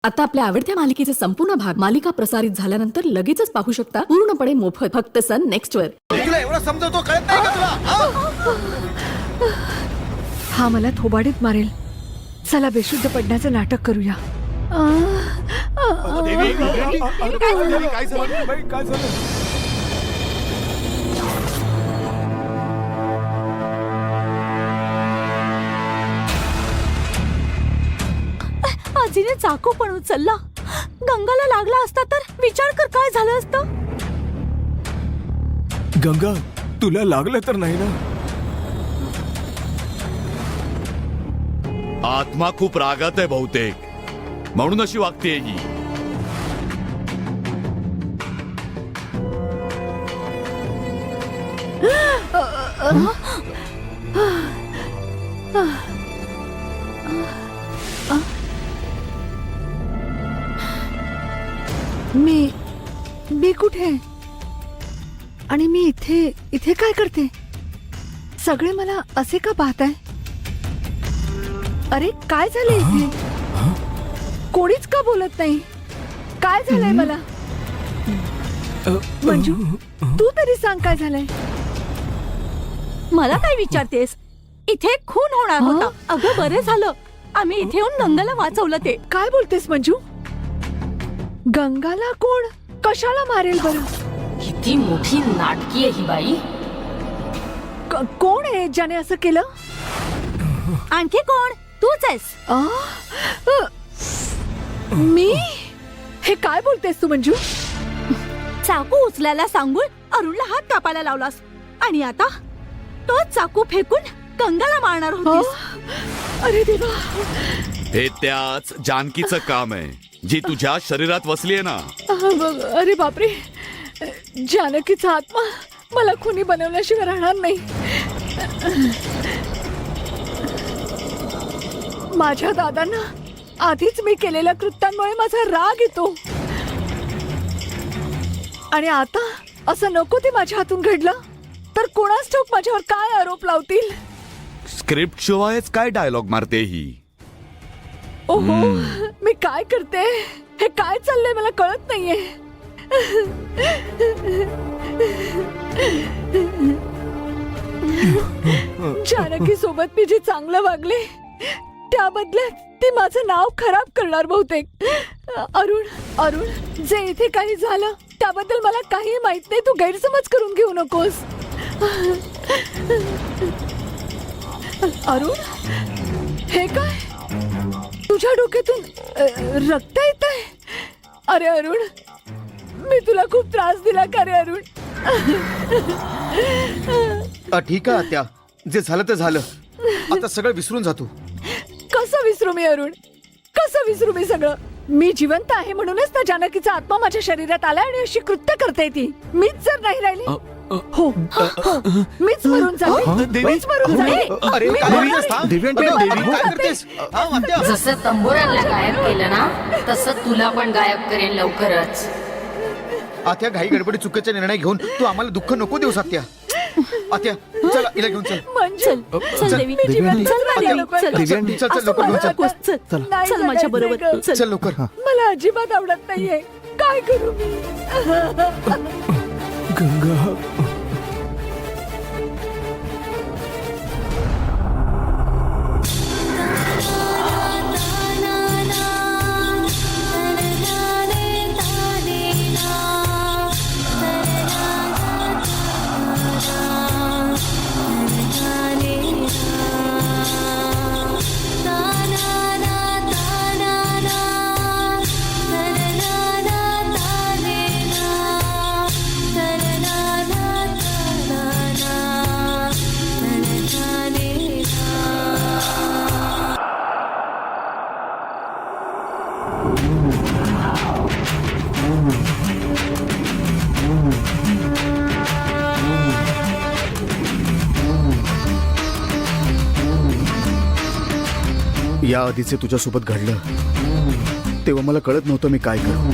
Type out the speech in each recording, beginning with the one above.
आता आपल्या आवडत्या मालिकेचे संपूर्ण भाग मालिका प्रसारित झाल्यानंतर लगेचच पाहू शकता पूर्णपणे मोफत फक्त सन नेक्स्ट वर. तुला एवढं समजवतो कळत नाही का तुला? हा मला थोबाडीत मारेल. चला बेशुद्ध पडण्याचं नाटक करूया. देवी काय झालं? काय झालं? आजीने चाकू पण उचलला. गंगाला लागला असता तर विचार कर काय झालं असतं. गंगा तुला लागलं तर नाही ना? आत्मा खूप रागात आहे बहुतेक, म्हणून अशी वागतेय ही. मी कुठे आणि मी इथे काय करते? सगळे मला असे का पाहताय? अरे काय झालं इथे? कोणीच का बोलत नाही? काय झालंय मला? मंजू तू तरी सांग काय झालंय? मला काय विचारतेस? इथे खून होणार होता. अगं बरे झालं आम्ही इथे येऊन गंगाला वाचवलं. ते काय बोलतेस मंजू? गंगाला कोण कशाला मारेल बरं? किती मोठी नाटकी आहे ही बाई. कोण आहे ज्याने असं केलं? आणखी कोण? तूच आहेस. मी? हे काय बोलतेस तू मंजू? चाकू उचलायला सांगून अरुणला हात कापायला लावलास आणि आता तो चाकू फेकून गंगाला मारणार होतीस. अरे देवा. हे त्याच जानकीचं काम आहे जी तुझ्या शरीरात वसलीये ना. अरे बापरे. जानकीचा आत्मा मला खुनी बनवल्याशिवाय राहणार नाही. माझ्या दादांना आधीच मी केलेल्या कृत्यांमुळे माझा राग येतो आणि आता असं नको ते माझ्या हातून घडलं तर कोणाच ठाऊक माझ्यावर काय आरोप लावतील. स्क्रिप्ट शिवायच काय डायलॉग मारते ही. ओहो मी काय करते? हे काय चाललंय मला कळत नाहीये. जानकी सोबत मी जे चांगलं वागले त्या बदल्यात ती माझं नाव खराब करणार बहुतेक. अरुण जे इथे काही झालं त्याबद्दल मला काही माहित नाही. तू गैरसमज करून घेऊ नकोस. अरुण हे काय? तुझ्या डोक्यातून रक्त येत आहे. अरे अरुण मी तुला खूप त्रास दिला का रे अरुण? ठीक आहे आत्या, जे झालं ते झालं. आता सगळं विसरून जातो. कसं विसरू मी अरुण? कसं विसरू मी सगळं? मी जिवंत आहे म्हणूनच त्या जानकीचा आत्मा माझ्या शरीरात आला आणि अशी कृत्य करते ती. मीच जर नाही राहिली हो मीच मरून जाते. मीच मरून जाते. अरे मी काय मरून बोलतेस? जाते. देवी आंटी, मी देवी मरून काय जाते. करतेस? आत्या. जसं तंबोऱ्यांना गायब केलं ना तसं तुला पण गायब करेन लवकरच. आत्या घाई गडबडी चुकीचा निर्णय घेऊन तू आम्हाला दुःख नको देऊस आत्या. आत्या चला हिला घेऊन चल. मंजू चल देवी. मी जिवंत चल माझ्या आहे. लवकर. चल. देवी आंटी, चल असं लवकर घेऊन मला चल. नकोस. चल नाही चल माझ्या बरोबर. जगायचंय चल. चल लवकर. मला अजिबात आवडत नाहीये. काय करू मी? गंगा या आधीचे तुझ्यासोबत घडलं तेव्हा मला कळत नव्हतं मी काय करू.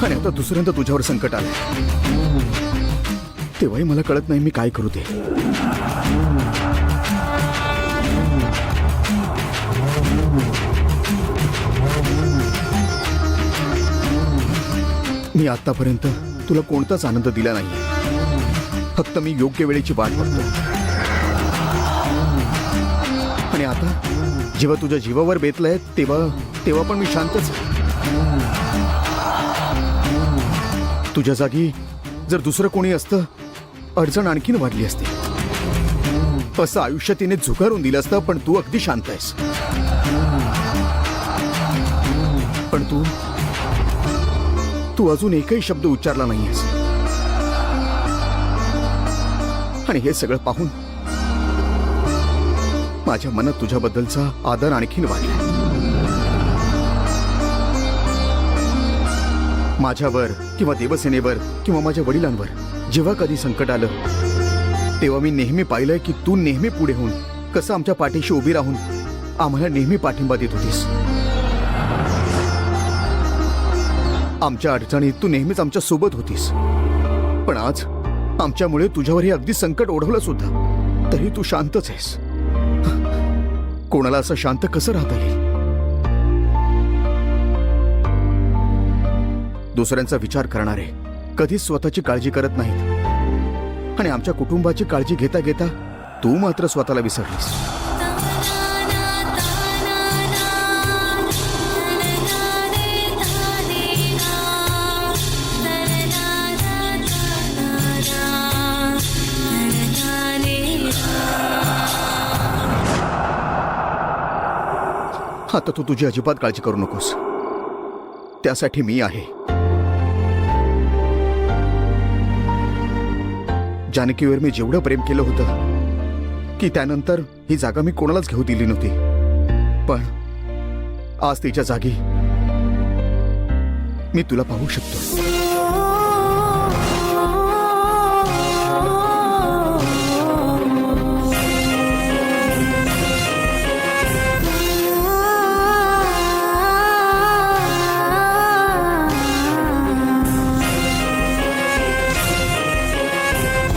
आणि आता दुसऱ्यांदा तुझ्यावर संकट आलं तेव्हाही मला कळत नाही मी काय करू ते. मी आतापर्यंत तुला कोणताच आनंद दिला नाही. फक्त मी योग्य वेळेची वाट बघतो. आणि आता जेव्हा तुझ्या जीवावर बेतलंय तेव्हा पण मी शांतच. तुझ्या जागी जर दुसरं कोणी असतं अडचण आणखीन वाढली असती. असं आयुष्य तिने झुगारून दिलं असतं. पण तू अगदी शांत आहेस. पण तू अजून एकही शब्द उच्चारला नाहीयेस. आणि हे सगळं पाहून माझ्या मनात तुझ्याबद्दलचा आदर आणखीन वाढला. माझ्यावर किंवा देवसेनेवर किंवा माझ्या वडिलांवर जेव्हा कधी संकट आलं तेव्हा मी नेहमी पाहिलंय की तू नेहमी पुढे होऊन कसं आमच्या पाठीशी उभी राहून आम्हाला नेहमी पाठिंबा देत होतीस. आमच्या अडचणीत तू नेहमीच आमच्या सोबत होतीस. पण आज आमच्यामुळे तुझ्यावर हे अगदी संकट ओढवलं सुद्धा तरी तू शांतच आहेस. कोणाला असं शांत कसं राहता येईल? दुसऱ्यांचा विचार करणारे कधीच स्वतःची काळजी करत नाहीत. आणि आमच्या कुटुंबाची काळजी घेता घेता तू मात्र स्वतःला विसरलीस. आता तू तुझी अजिबात काळजी करू नकोस. त्यासाठी मी आहे. जानकीवर मी जेवढं प्रेम केलं होतं की त्यानंतर ही जागा मी कोणालाच घेऊ दिली नव्हती. पण आज तिच्या जागी मी तुला पाहू शकतो.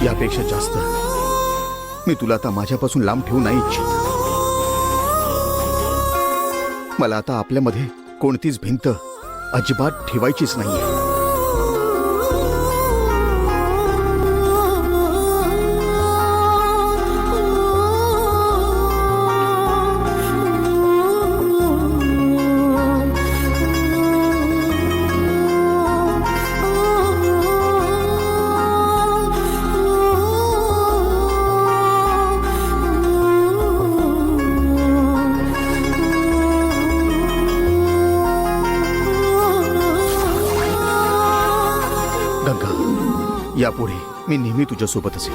यापेक्षा जास्त मी तुला आता माझ्यापासून लांब ठेवू नाही इच्छित. मला आता आपल्यामध्ये कोणतीच भिंत अजिबात ठेवायचीच नाहीये. यापुढे मी नेहमी तुझ्यासोबत असेल.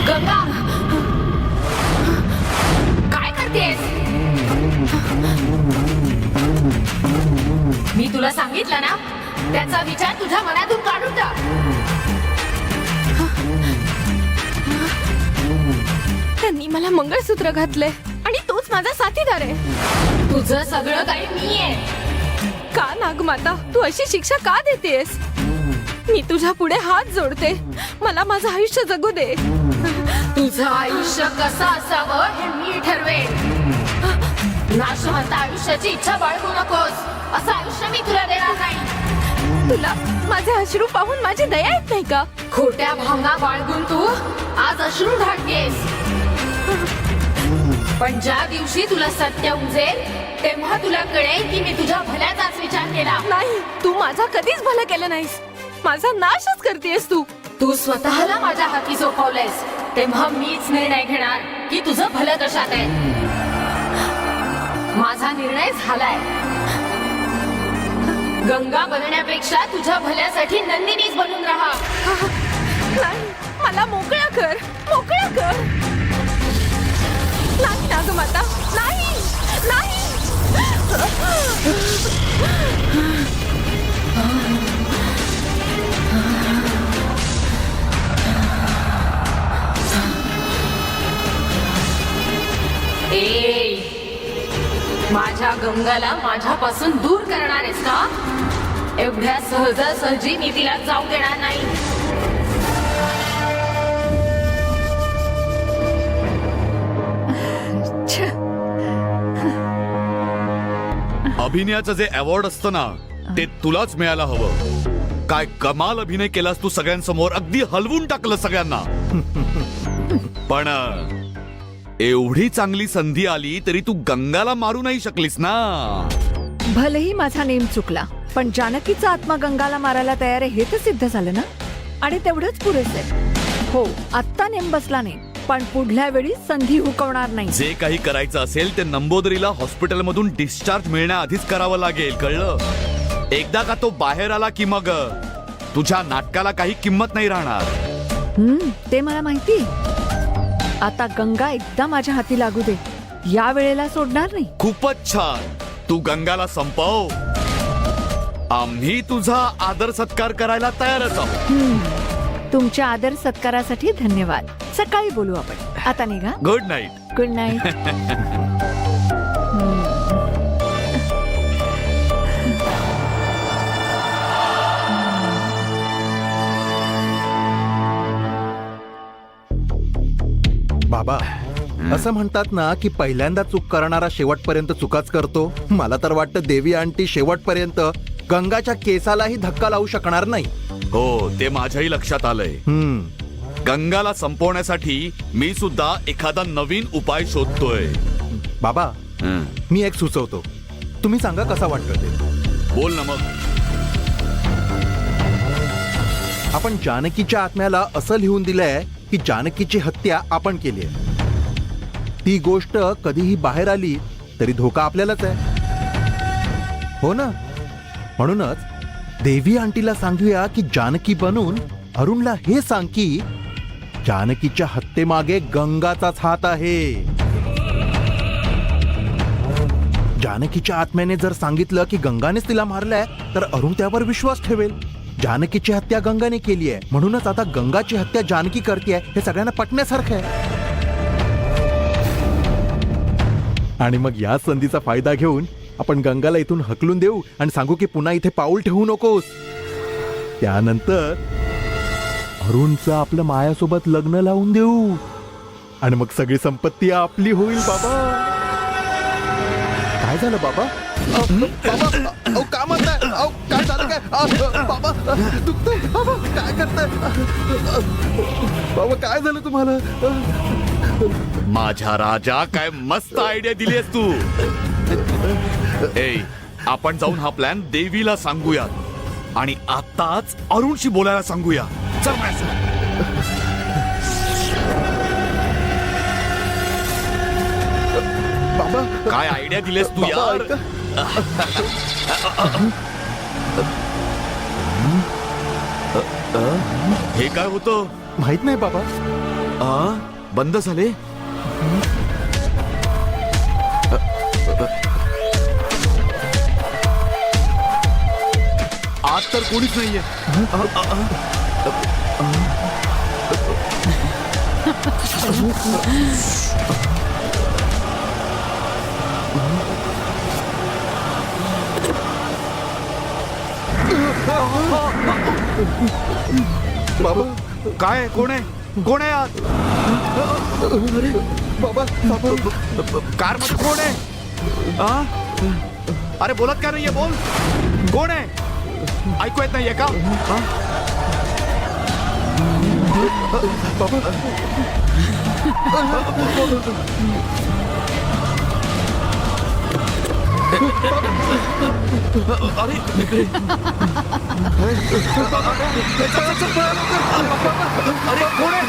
गंगा, काय करतेस? मी तुला सांगितलं ना, त्याचा विचार तुझ्या मनातून काढून टाक. त्यांनी मला मंगळसूत्र घातले आणि तोच माझा साथीदार आहे. तुझं सगळं काही मी आहे. का नागमाता, तू अशी शिक्षा का देतेस? मी तुझ्या पुढे हात जोडते. मला माझं आयुष्य जगू दे. तुझं आयुष्य कसं असावं हे मी ठरवेन. नाशवंत आयुष्याची इच्छा बाळगू नकोस. असं आयुष्य मी तुला देणार नाही. तुला माझे अश्रू पाहून माझी दया येत नाही का? खोट्या भावना बाळगून तू आज अश्रू ढाळतेस. पण ज्या दिवशी तुला सत्य उमजेल तेव्हा तुला कळेल की मी तुझ्या भल्याचाच विचार केला. नाही, तू माझा कधीच भलं केलं नाहीस. माझा नाशच करतेस तू. तू स्वतःला माझ्या हाती सोपवलेस. तेव्हा मीच निर्णय घेणार की तुझं भलं कशात आहे. माझा निर्णय झालाय. गंगा बनण्यापेक्षा तुझ्या भल्यासाठी नंदिनीच बनून राहा. नाही, मला मोकळा कर, मोकळा कर. नाही नागमाता, नाही, नाही. माझ्या गंगाला माझ्यापासून दूर करणार आहेस का? एवढ्या सहजासहजी मी तिला जाऊ देणार नाही. अभिनयाचं जे अवॉर्ड असतं ना ते तुलाच मिळायला हवं. काय कमाल अभिनय केलास तू सगळ्यांसमोर, अगदी हलवून टाकलं सगळ्यांना. पण एवढी चांगली संधी आली तरी तू गंगाला मारू नाही शकलीस ना. भलेही माझा नेम चुकला, पण जानकीचा आत्मा गंगाला मारायला तयार आहे हे तर सिद्ध झालं ना. आणि तेवढंच पुरेसे. हो, आत्ता नेम बसला नाही, पण पुढल्या वेळी संधी हुकवणार नाही. जे काही करायचं असेल ते नंबोदरीला हॉस्पिटलमधून डिस्चार्ज मिळण्याआधीच करावं लागेल, कळलं? एकदा का तो बाहेर आला की मग तुझ्या नाटकाला काही किंमत नाही राहणार. ते मला माहिती. आता गंगा एकदा माझ्या हाती लागू दे, या वेळेला सोडणार नाही. खूपच छान. तू गंगाला संपव, आम्ही तुझा आदर सत्कार करायला तयारच आहोत. तुमच्या आदर सत्कारासाठी धन्यवाद. सकाळी बोलू आपण. आता निघा. Good night. Good night. बाबा, असं म्हणतात ना की पहिल्यांदा चूक करणारा शेवटपर्यंत चुकाच करतो. मला तर वाटतं देवी आंटी शेवटपर्यंत गंगाच्या केसालाही धक्का लावू शकणार नाही. हो, ते माझ्याही लक्षात आलंय. गंगाला संपवण्यासाठी मी सुद्धा एखादा नवीन उपाय शोधतोय. बाबा, हं. मी एक सुचवतो, तुम्ही सांगा कसा वाटतं ते. बोल ना मग. आपण जानकीच्या आत्म्याला असं लिहून दिलंय की जानकीची हत्या आपण केली आहे. ती गोष्ट कधीही बाहेर आली तरी धोका आपल्यालाच आहे, हो ना? म्हणूनच देवी आंटीला सांगूया की जानकी बनून अरुणला हे सांग की जानकीच्या हत्येमागे गंगाचाच हात आहे. जानकीच्या आत्म्याने जर सांगितलं की गंगानेच तिला मारलंय तर अरुण त्यावर विश्वास ठेवेल. जानकीची हत्या गंगाने केली आहे, म्हणूनच आता गंगाची हत्या जानकी करते हे सगळ्यांना पटण्यासारखं आहे. आणि मग या संधीचा फायदा घेऊन आपण गंगाला इथून हकलून देऊ आणि सांगू की पुन्हा इथे पाऊल ठेवू नकोस. त्यानंतर अरुणचं आपलं मायासोबत लग्न लावून देऊ आणि मग सगळी संपत्ती आपली होईल. बाबा, काय झालं बाबा? बाबा, काय म्हणताय? काय झालं काय? बाबा, दुखतंय बाबा, काय करताय? बाबा, काय झालं तुम्हाला? माझ्या राजा, काय मस्त आयडिया दिलीस तू. ए, आपण जाऊन हा प्लॅन देवीला सांगूयात आणि आताच अरुणशी बोलायला सांगूया. चल माझ्यासोबत. बाबा, काय आयडिया दिलेस तू बाबा, यार? ऐका. हे काय होतं? माहित नाही बाबा. बंद झाले. आज तर कोणीच नाहीये. बाबा, काय? कोण आहे? कोण आहे आत? बाबा, बाबा, कार मध्ये कोण आहे? अरे बोलत का नाहीये? बोल, कोण आहे? ऐकू येत नाहीये का? अरे अरे कोण आहे?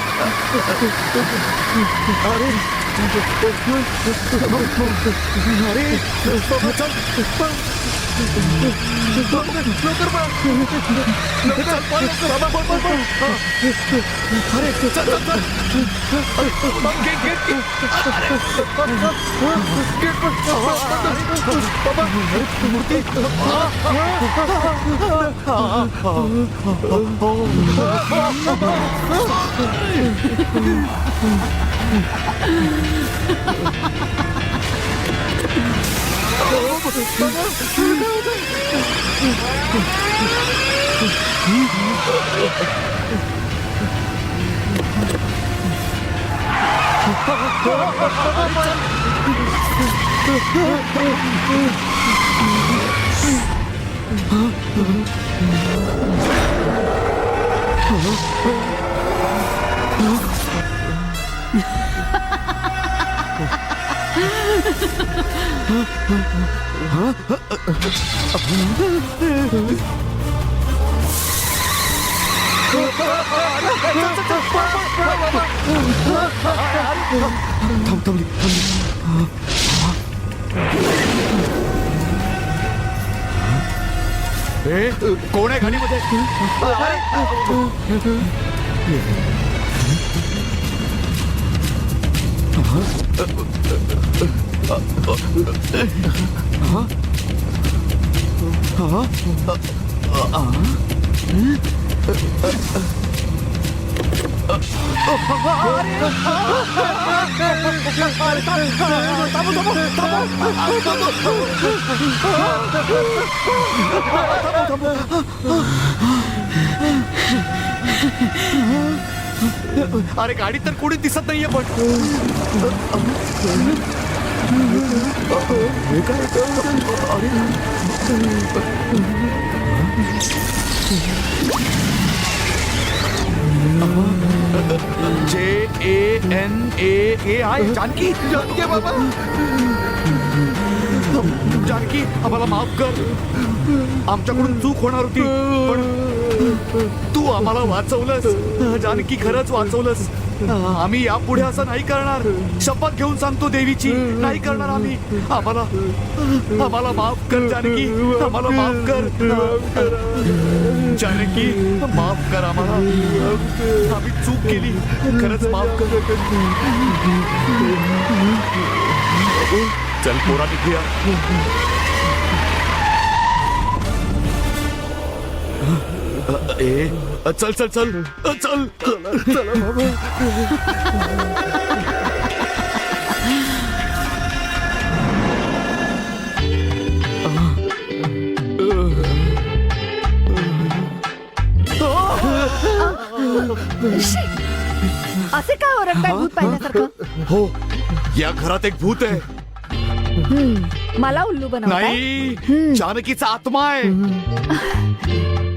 कोण आहे गाडीमध्ये? अरे गाडी तर कोणी दिसत नाहीये पण JANAI जानकी जानकी बाबा जानकी आम्हाला माफ कर आमच्याकडून चूक होणार होती पण तू आम्हाला वाचवलंस जानकी खरंच वाचवलंस आम्ही यापुढे असं नाही करणार शपथ घेऊन सांगतो देवीची नाही करणार आम्ही आम्हाला माफ कर जानकी आम्हाला माफ कर जानकी माफ कर आम्हाला आम्ही चूक केली खरंच माफ कर चल पोरा निघूया चल चल चल चल चला बाबा असे काय ओरडताय भूत पाहिल्यासारखं? हो या घरात एक भूत आहे मला उल्लू बनवताय? नाही जानकीचा आत्मा आहे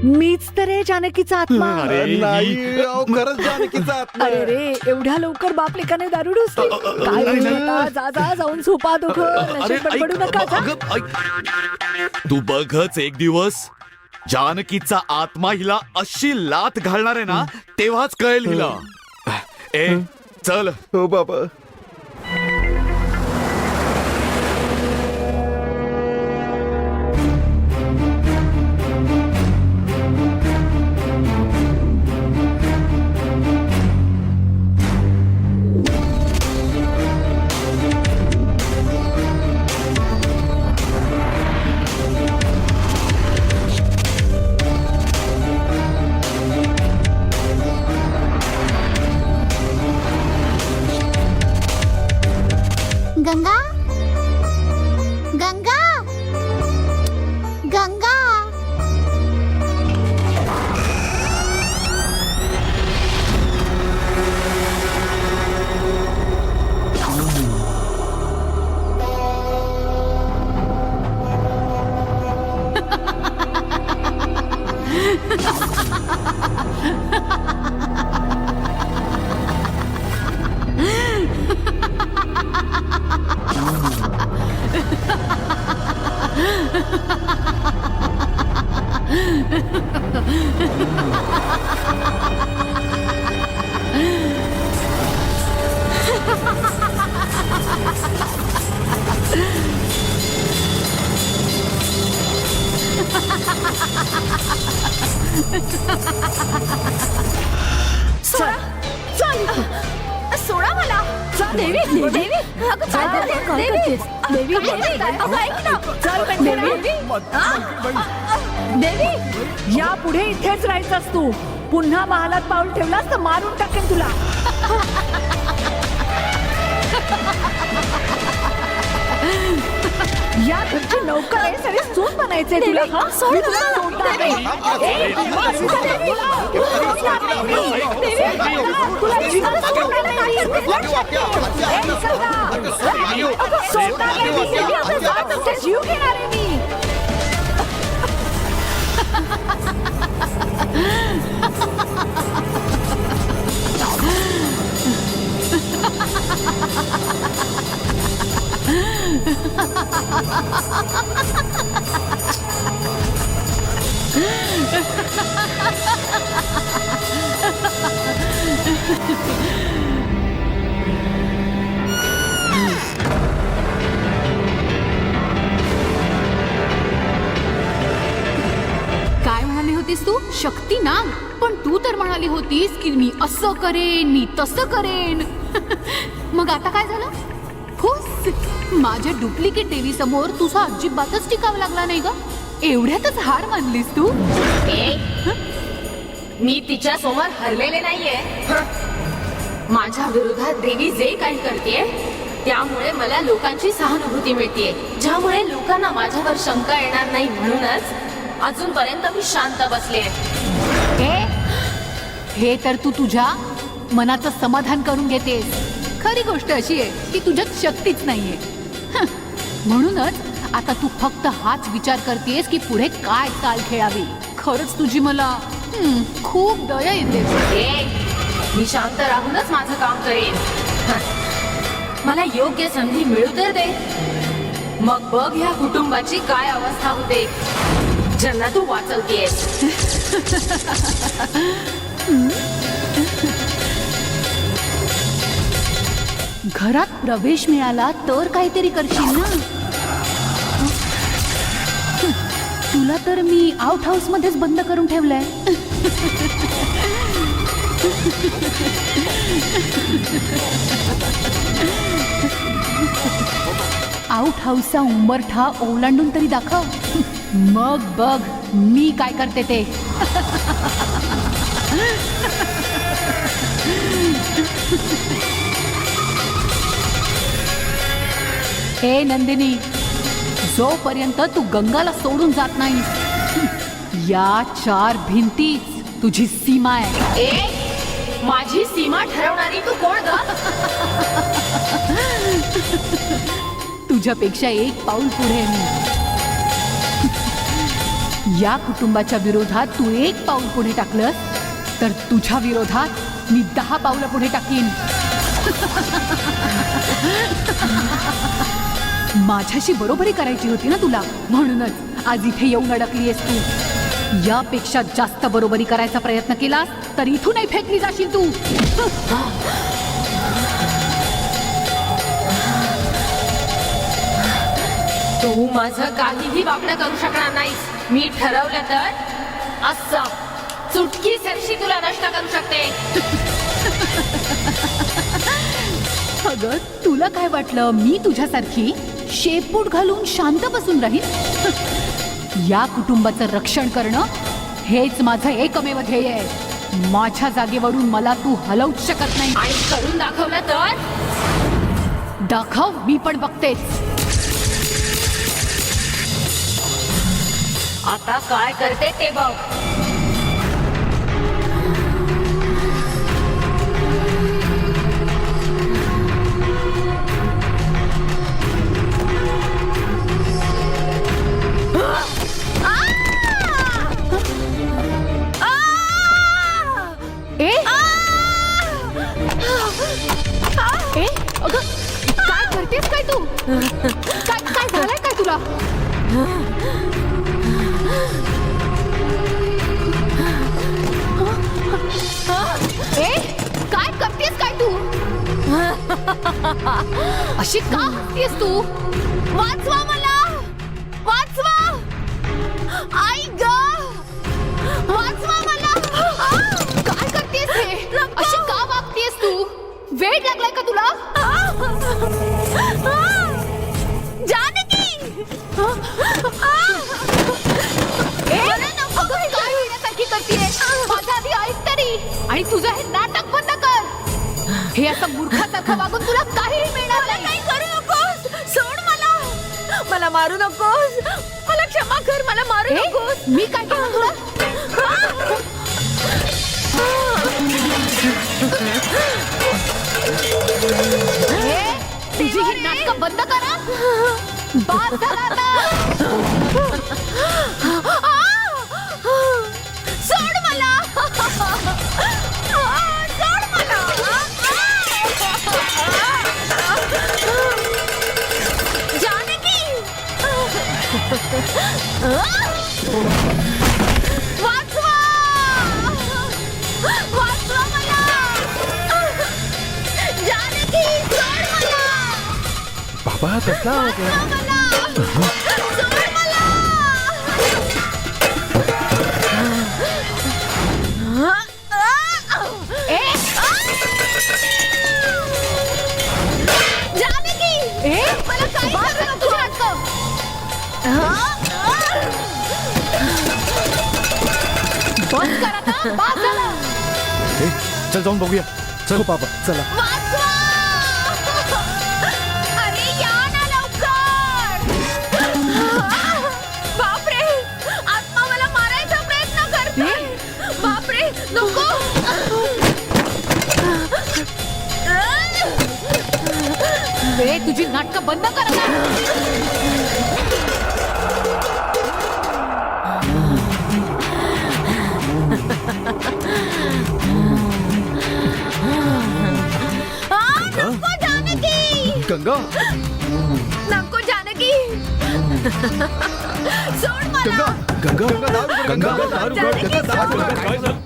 मीच तर आहे जानकीचा आत्मा. अरे नाही अहो, खरंच जानकीचा आत्मा आहे. अरे रे एवढ्या लवकर बाप लेकाने दारू ढोसली काय नाही, नाही. बोलता? जा जा जाऊन झोपा दोघं अरे नशेत बडबडू नका जा. अगं, ऐक. तू बघच एक दिवस जानकीचा आत्मा हिला अशी लात घालणार आहे ना तेव्हाच कळेल हिला ए चल हो बाबा गंगा गंगा गंगा सोडा मला देवी देवी अगं काय करतेस? देवी देवी अगं ऐक ना चल देवी देवी यापुढे इथेच राहायचंस तू पुन्हा महालात पाऊल ठेवलास तर मारून टाकेन तुला. या घरची नौकर आहेस आणि सून बनायचंय तुला हा? मी तुला सोडणार नाही. ए, सोडणार नाही. तुला जीवनच सोडणार नाही. लक्षात ठेव. ए, निसर्गा. अगं, सोडणार नाही मी. मी आता तुमचा जीव घेणार आहे मी. काय म्हणाली होतीस तू? शक्ती ना, पण तू तर म्हणाली होतीस की मी असं करेन, मी तसं करेन. मग आता काय झालं? खुश. माझ्या डुप्लिकेट देवी समोर तुझा अजिबातच टिकावं लागला नाही ग. एवढ्यातच हार मानलीस तू? मी तिच्या समोर हरलेले नाहीये. माझ्या विरोधात देवी जे काही करते त्यामुळे मला लोकांची सहानुभूती मिळते, ज्यामुळे लोकांना माझ्यावर शंका येणार नाही. म्हणूनच अजूनपर्यंत मी शांत बसले. हे तर तू तुझ्या मनाचं समाधान करून घेतेस. खरी गोष्ट अशी आहे की तुझ्यात शक्तीच नाहीये. म्हणूनच आता तू फक्त हाच विचार करतेस की पुढे काय चाल खेळावी. खरंच तुझी मला खूप दया येते. मी शांत राहूनच माझं काम करेन. मला योग्य संधी मिळू तर दे, मग बघ ह्या कुटुंबाची काय अवस्था होते ज्यांना तू वाचवतेस. घरात प्रवेश मिळाला तर काहीतरी करशील ना. तुला तर मी आउट हाऊस मध्येच बंद करून ठेवलंय. आउट हाऊसचा उंबरठा ओलांडून तरी दाखव, मग बघ मी काय करते ते. हे नंदिनी, जोपर्यंत तू गंगाला सोडून जात नाहीस, या 4 भिंतीच तुझी सीमा आहे. माझी सीमा ठरवणारी तू कोण ग? तुझ्यापेक्षा 1 पाऊल पुढे आहे मी. या कुटुंबाच्या विरोधात तू 1 पाऊल पुढे टाकलंस तर तुझ्या विरोधात मी 10 पावलं पुढे टाकीन. माझ्याशी बरोबरी करायची होती ना तुला, म्हणूनच आज इथे येऊन अडकलीयस तू. यापेक्षा जास्त बरोबरी करायचा प्रयत्न केलास तर इथूनही फेकली जाशील तू. तू माझं काहीही वापणं करू शकणार नाहीस. मी ठरवलं तर असं चुटकी सरशी तुला नष्ट करू शकते. अगं, तुला काय वाटलं मी तुझ्यासारखी शेपूट घालून शांत बसून राहील? या कुटुंबाचं रक्षण करणं हेच माझं एकमेव ध्येय आहे. माझ्या जागेवरून मला तू हलवूच शकत नाही. आणि करून दाखवलं तर दाखव, मी पण बघतेच. आता काय करते ते बघ. अगं, काय करतेस काय तू? काय झालंय काय तुला? काय करतेस काय तू? अशी का हसतेस तू? वाचवा मला, वाचवा. आई ग, वाचवा मला. काय करतेस हे? अशी का वागतेस तू? वेळ लागलाय का तुला? जानकी, काय होण्यासारखी करतेस? माझा आधी ऐक तरी, आणि तुझं हे नाटक बंद कर. हे असं मूर्खासारखं वागून तुला काहीही मिळणार नाही. काही करू नकोस, सोड मला. मला मारू नकोस, मला क्षमा कर, मला मारू नकोस. मी काय केलं तुला? तुझी ही नाटकं बंद करा. बाद झाला आता. सोड मला. सोड मला. जानकी. वाचवा. वाचवा मला. जानकी सोड मला. बाबा कसला आवाज आहे? वाचवा मला. सोड मला. जानकी मला काय करू नको. बंद कर आता. बाद झालं. ए, चल जाऊन बघूया. चल बाबा चला. वाचवा. अरे या ना लवकर. बापरे, आत्मा मला मारायचा प्रयत्न करते. बापरे, नको. तुझी नाटकं बंद कर आता. नको जानकी. गंगा नको जानकी. सोड मला. गंगा गंगा गंगा जानकी, सोड. काय झालं?